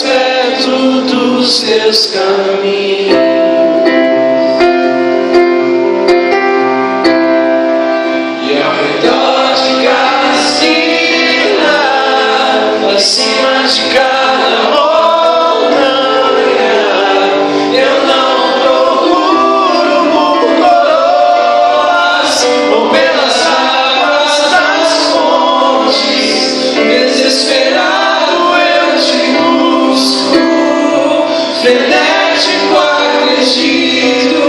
mais perto dos teus caminhos. E ao redor de cada esquina, acima de cada montanha, eu não procuro por coroas ou pelas águas das fontes. Desesperado eu te busco, frenético acredito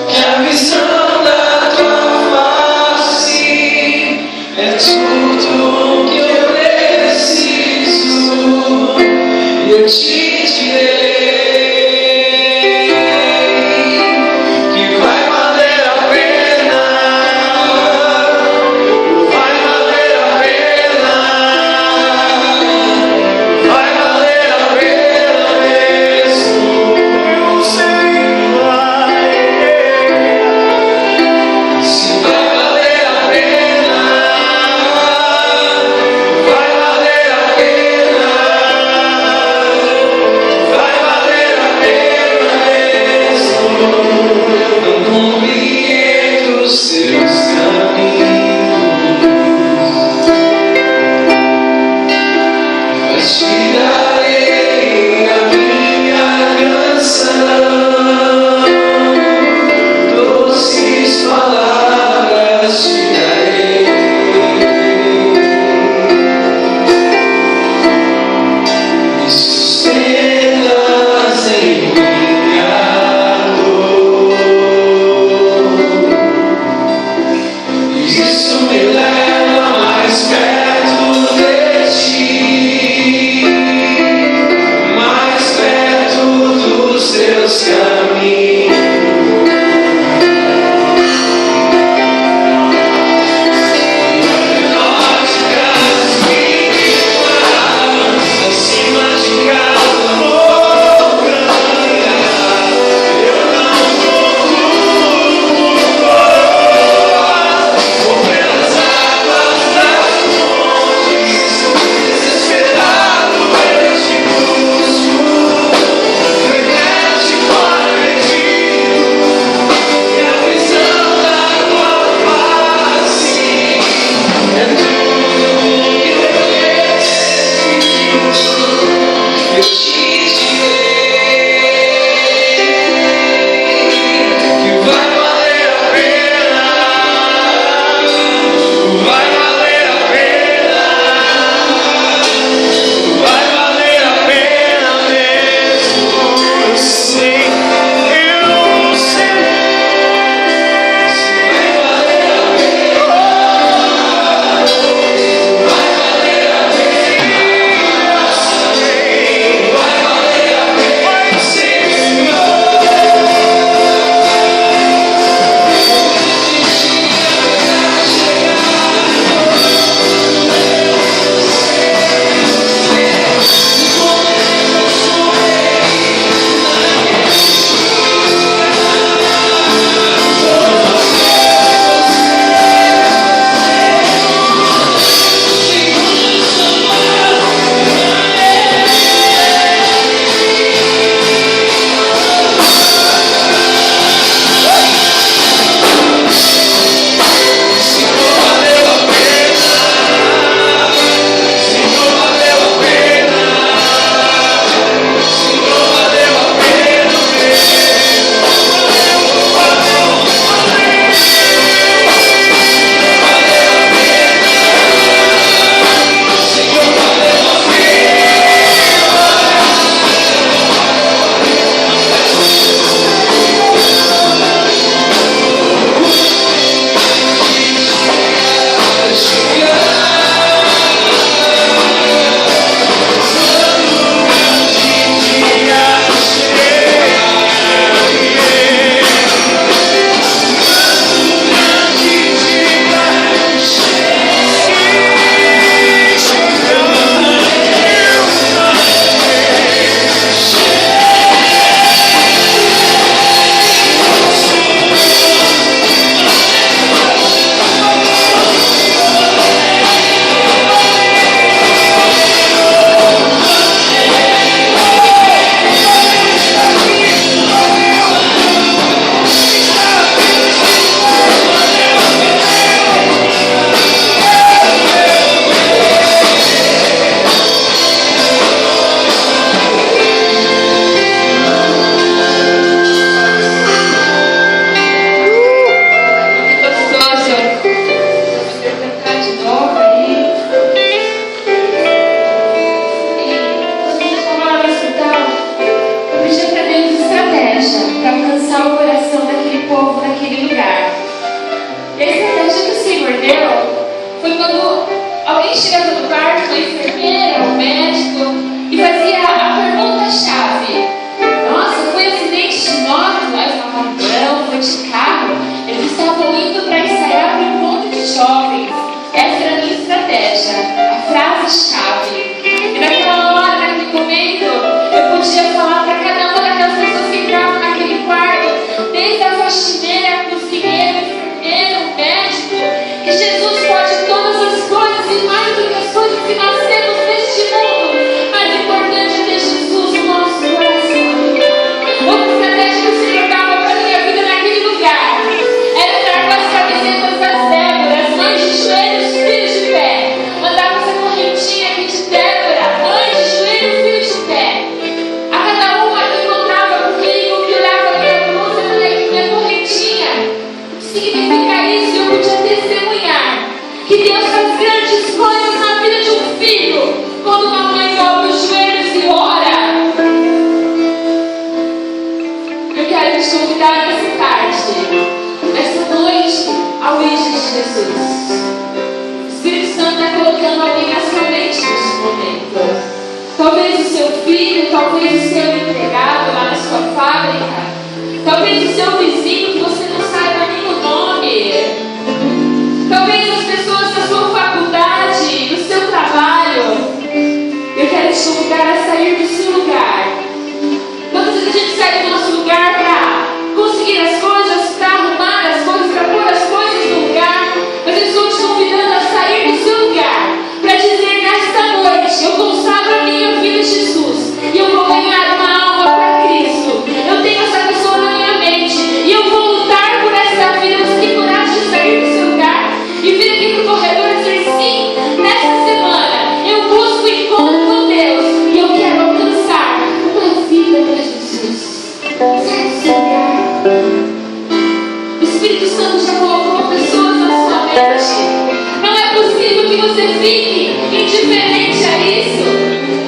que a visão da tua face é tudo que eu preciso, e eu te direi que vai valer a pena, vai valer a pena, vai valer a pena mesmo. Eu sei que vai. Se vai valer a pena, vai valer a pena, vai valer a pena mesmo. Não compreendo os seus caminhos, mas te darei a minha canção, doces palavras te darei. Me sustentas em minha dor, isso me leva mais perto de ti. no quarto uma enfermeira, um médico, e fazia a pergunta-chave. Nossa, foi acidente de moto? Aí eu falava, não, foi de carro. Eles estavam indo para ensaiar para um encontro de jovens. Essa era a minha estratégia, a frase-chave. E naquela hora, naquele momento, eu podia falar para cada uma daquelas pessoas que entravam naquele quarto, desde a faxineira, a cozinheira, o enfermeiro, o médico, que Jesus pode todas as coisas e mais do que as coisas que nós temos neste mundo. Mais importante é ter Jesus no nosso coração. Outra estratégia que o Senhor dava para a minha vida naquele lugar era entrar com as camisetas das Déboras, mães de joelhos, filhos de pé. Mandava essa correntinha aqui de Débora, mãe de joelhos, filhos de pé. A cada uma que encontrava comigo, que olhava a minha blusa, eu falei que minha correntinha significa isso, eu podia testemunhar que Deus faz grandes coisas na vida de um filho quando uma mãe dobra os joelhos e ora. Eu quero te convidar nessa tarde, nessa noite, ao ir de Jesus. O Espírito Santo está colocando alguém na sua mente neste momento. Talvez o seu filho, talvez o seu empregado lá na sua fábrica, talvez o seu vizinho que você não saiba nem o nome, talvez as pessoas da sua faculdade, do seu trabalho. Eu quero te convidar a sair do seu lugar. Quantas vezes a gente sai do nosso lugar para conseguir as coisas, para arrumar as coisas, para pôr as coisas no lugar? Mas eu estou te convidando a sair do seu lugar para dizer nesta noite: eu consagro a minha vida a Jesus e eu vou ganhar uma alma para Cristo. Eu tenho essa pessoa na minha mente e eu vou lutar por essa vida. Você tem coragem de sair do seu lugar e vir aqui para o corredor e dizer: sim, nessa semana eu busco o encontro com Deus e eu quero alcançar uma vida para Jesus. Sai do seu lugar. O Espírito Santo já colocou pessoas na sua mente. Não é possível que você fique indiferente a isso.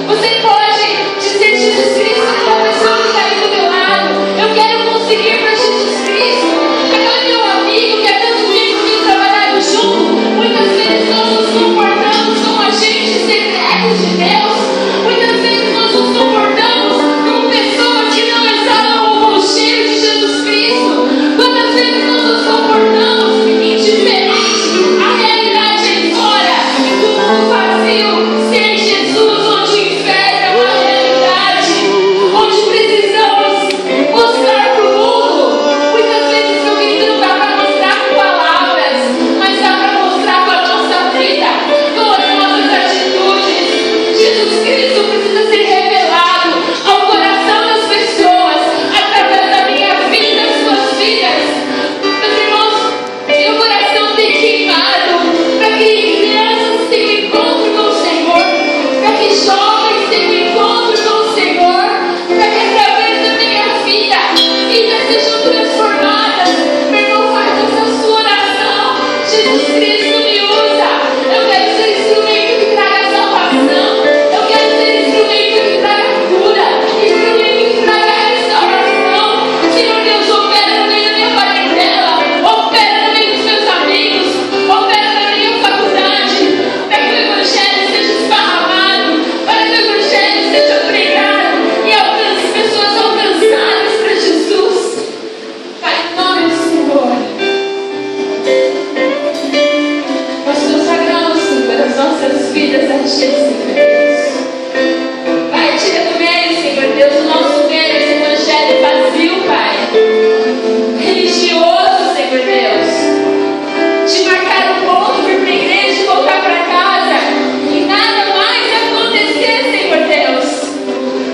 Você pode dizer: Jesus Cristo, aquela pessoa que está aí do meu lado, eu quero conseguir para Jesus Cristo. Aquele meu amigo que há tanto tempo tem trabalhado junto, muitas vezes nós nos comportamos como agentes secretos de Deus. Muitas vezes nós nos comportamos como pessoas que não exalam o cheiro de Jesus Cristo. Quantas vezes nós nos comportamos indiferentes à realidade aí fora do mundo vazio, sem Jesus, onde o inferno é uma realidade, onde precisamos mostrar para o mundo. Muitas vezes, meu querido, não dá para mostrar com palavras, mas dá para mostrar com a nossa vida, com as nossas atitudes. Jesus Cristo precisa ser revelado ao coração das pessoas através da minha vida, das suas vidas. Meus irmãos, meu coração tem queimado para que crianças tenham encontro com o Senhor, para que jovens tenham encontro com o Senhor, para que através da minha vida, vidas sejam transformadas. Meu irmão, faz essa sua oração. Jesus Cristo, me usa. Eu quero ser instrumento que traga salvação. Eu quero ser instrumento que traga cura, instrumento que traga restauração. Senhor Deus, opera no meio da minha parentela, opera no meio dos meus amigos, opera na minha faculdade, para que o Evangelho seja esparramado, para que o Evangelho seja pregado e alcance pessoas alcançadas para Jesus. Pai, em nome do Senhor, nós consagramos, Senhor, as nossas vidas a Ti, Senhor Deus. Pai, tira do meio, Senhor Deus, o nosso meio, esse Evangelho vazio, Pai, religioso, Senhor Deus, de marcar um ponto, vir para a igreja e voltar para casa e nada mais acontecer, Senhor Deus.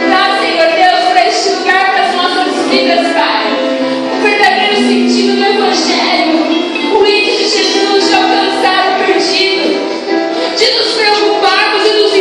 Dá, Senhor Deus, para este lugar, para as nossas vidas, Pai, o verdadeiro sentido do Evangelho, o ídolo de Jesus de alcançar o perdido, de nos preocuparmos e nos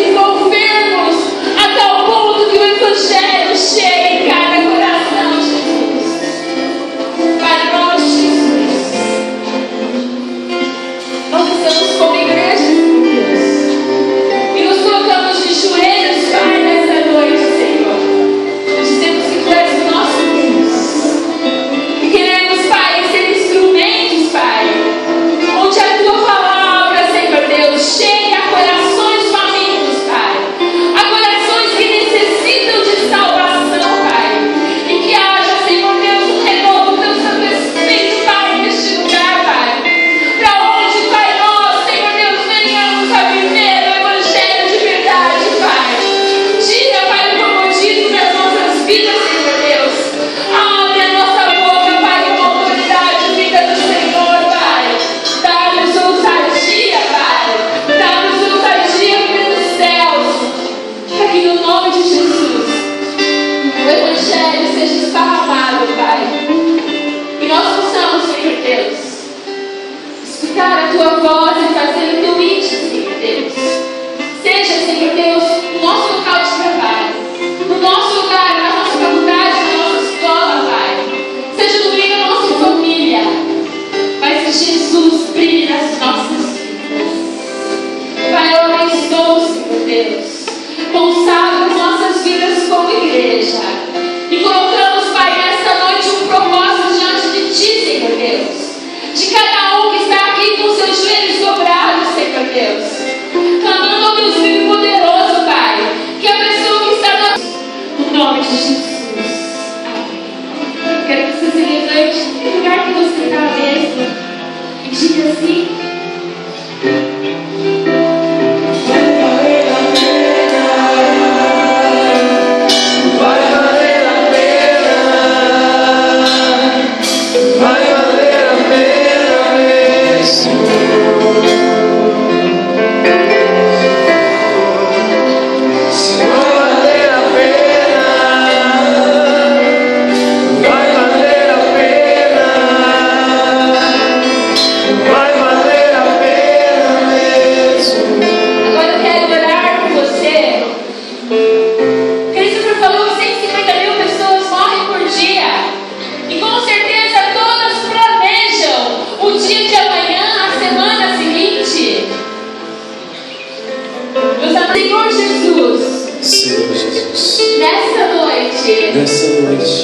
Senhor Jesus, Senhor Jesus, nessa noite,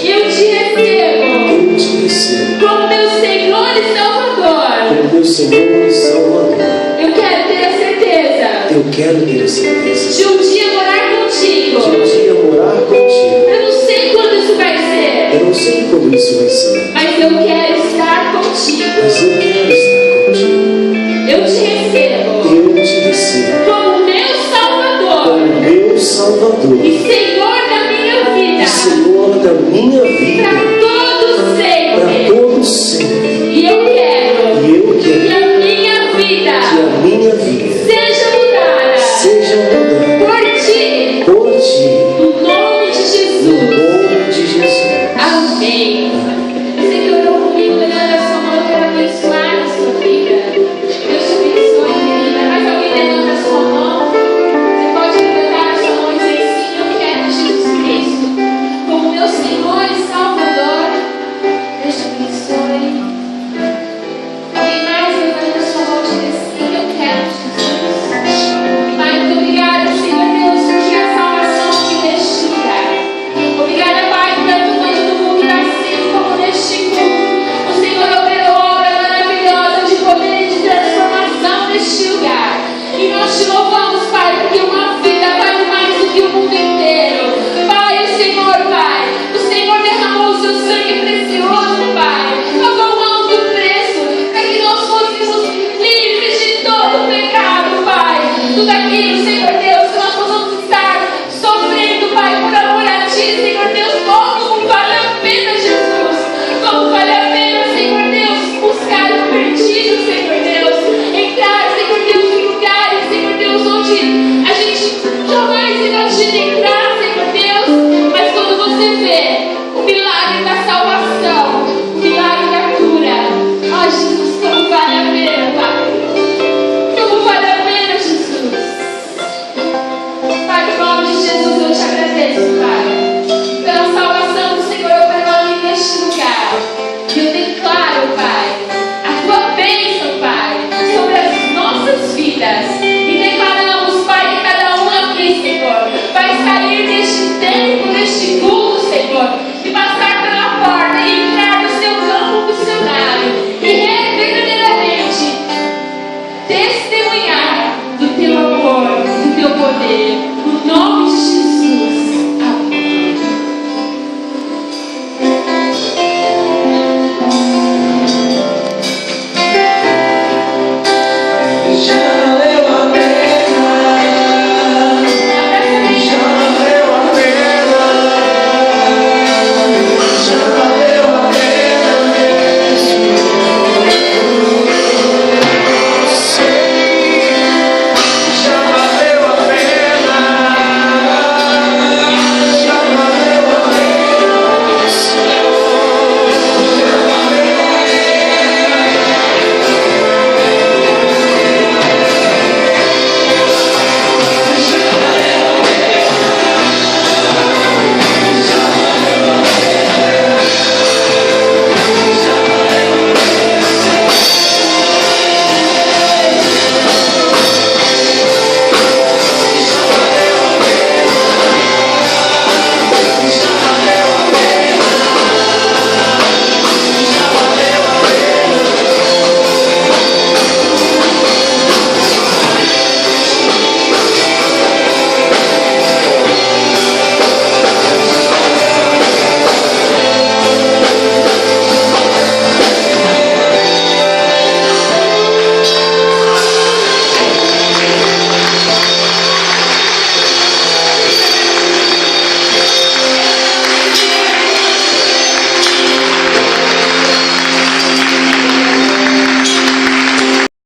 eu te recebo como meu Senhor e Salvador. como meu Senhor e Salvador. Eu quero ter a certeza Eu quero ter a certeza de um dia morar contigo. de um dia morar contigo. Eu não sei quando isso vai ser, Eu não sei quando isso vai ser, mas eu quero estar contigo. mas eu quero estar contigo. Eu te recebo Eu te recebo como meu Salvador como meu Salvador e